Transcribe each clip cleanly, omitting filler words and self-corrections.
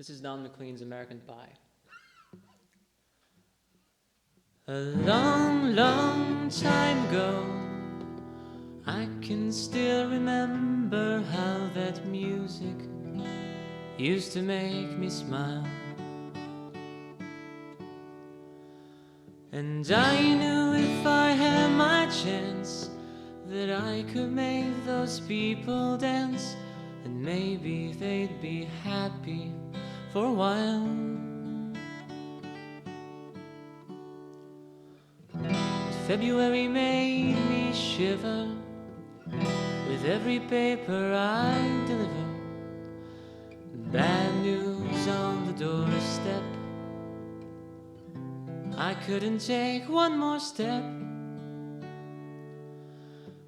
This is Don McLean's American Pie. A long, long time ago, I can still remember how that music used to make me smile. And I knew if I had my chance that I could make those people dance, and maybe they'd be happy for a while. But February made me shiver with every paper I deliver. Bad news on the doorstep. I couldn't take one more step.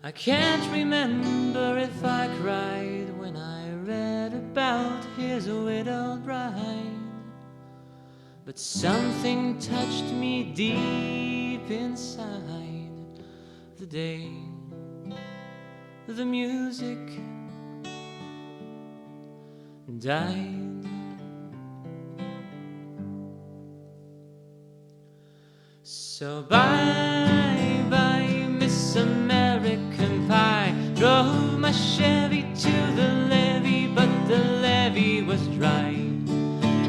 I can't remember if I cried when I read about his widowed bride, but something touched me deep inside the day the music died. So bye bye Miss American Pie. Drove my Chevy to the levee, but the levee was dry.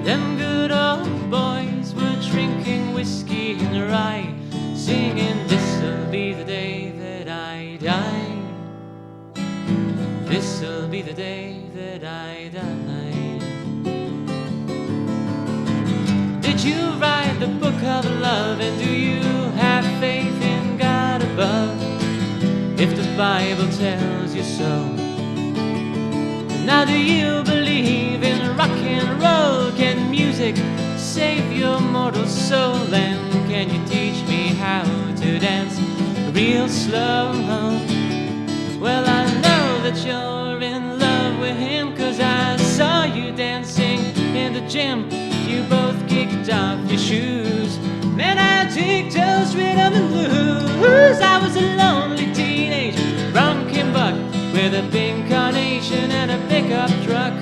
Them good old boys were drinking whiskey and rye, singing, "This'll be the day that I die. This'll be the day that I die." Did you write the book of love, and do you have faith in God above? If the Bible tells you so, now do you believe in rock and roll? Can music save your mortal soul? And can you teach me how to dance real slow? Well, I know that you're in love with him, 'cause I saw you dancing in the gym. You both kicked off your shoes. Man, I dig those rhythm and blues. I was a lonely teenage bronkin' buck with a pink carnation and a pickup truck,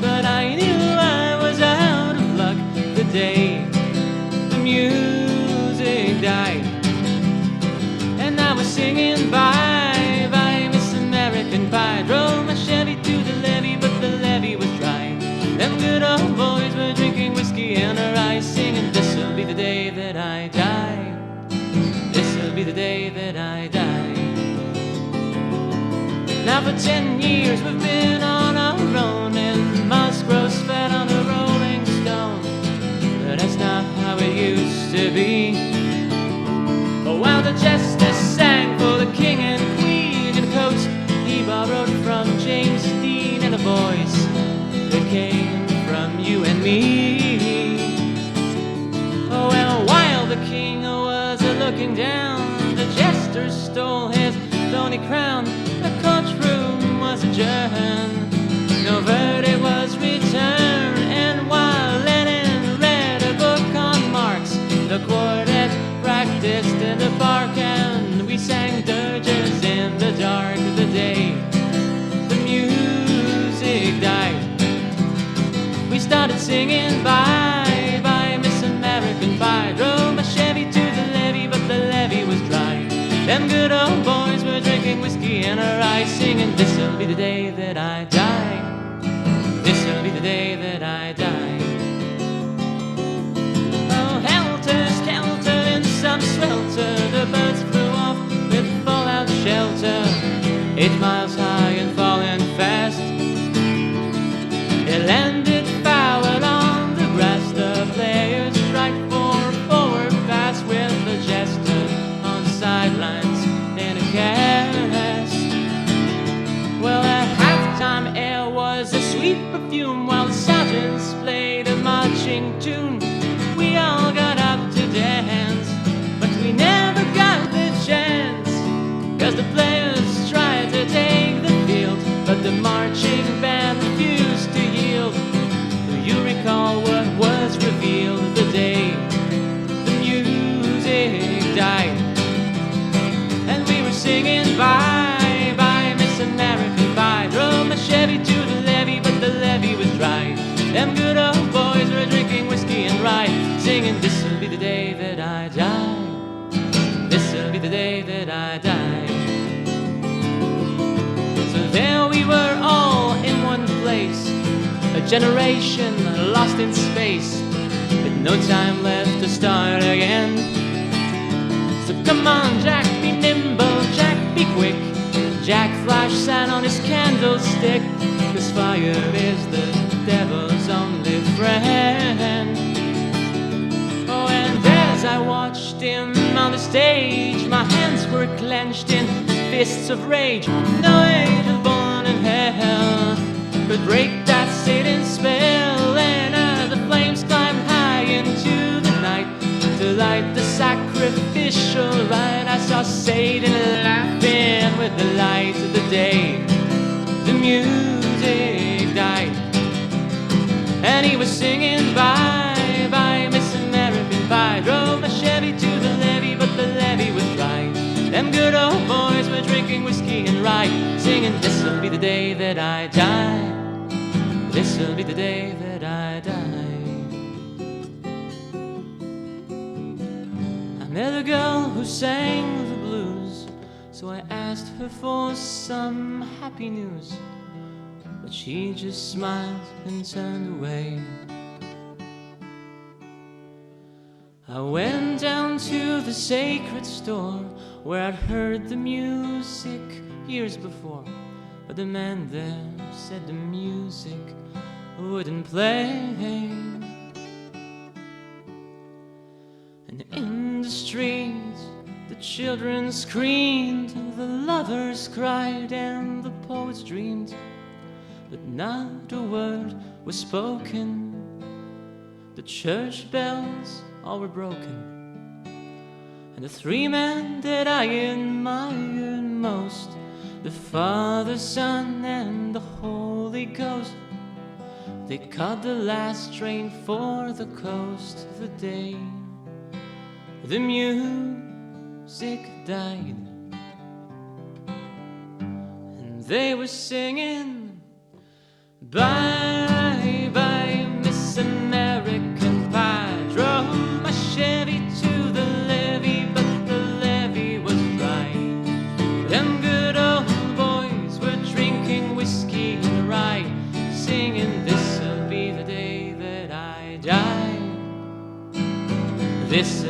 but I knew I was out of luck the day the music died. And I was singing bye bye Miss American Pie. Drove my Chevy to the levee, but the levee was dry. Them good old boys were drinking whiskey and rye, singing, "This'll be the day that I die. This'll be the day that I die." Now for 10 years we've been on our own, and moss grows fat on a rolling stone. But that's not how it used to be. While the jester sang for the king and queen in coats he borrowed from James Dean, and a voice that came from you and me. Oh, well, while the king was looking down, the jester stole his thorny crown. The courtroom was adjourned, no verdict was returned, and while Lenin read a book on Marx, the quartet practiced in the park, and we sang dirges in the dark of the day the music died. We started singing bye bye Miss American Pie. Drove my Chevy to the levee, but the levee was dry. Them good old boys were drinking whiskey and rye, singing, "This'll be the day that I die. This'll be the day that I die." Oh, helter skelter in some swelter, the birds flew off with fallout shelter. 8 miles high and falling fast, it landed foul on the grass. The players strike for a forward pass with the jester on sidelines in a cast. Well, at halftime air was a sweet perfume, while the sergeants played a marching tune. We all got up to dance, but we never got the chance, 'cause the players tried to take the field, but the marching band refused to yield. Do you recall what was revealed the day the music died? And we were singing bye bye Miss American Pie. Drove my Chevy to the levee, but the levee was dry. Them good old boys generation lost in space, with no time left to start again. So come on, Jack, be nimble, Jack, be quick. Jack flashed sand on his candlestick, 'cause fire is the devil's only friend. Oh, and as I watched him on the stage, my hands were clenched in fists of rage. No angel born in hell could break that Satan's spell. And as the flames climbed high into the night to light the sacrificial rite, I saw Satan laughing with the light of the day. The music died, and he was singing bye bye, Miss American Pie. Drove my Chevy to the levee, but the levee was dry. Them good old boys were drinking whiskey and rye, singing, this'll be the day that I die. This'll be the day that I die. I met a girl who sang the blues, so I asked her for some happy news, but she just smiled and turned away. I went down to the sacred store where I'd heard the music years before, but the man there said the music wouldn't play. And in the street the children screamed, the lovers cried, and the poets dreamed, but not a word was spoken. The church bells all were broken, and the three men that I admired most, the Father, Son, and the Holy Ghost, they caught the last train for the coast the day the music died. And they were singing, bye bye, Miss American Pie. Drove my Chevy to the levee, but the levee was dry. Them good old boys were drinking whiskey and rye, singing, this'll be the day that I die. This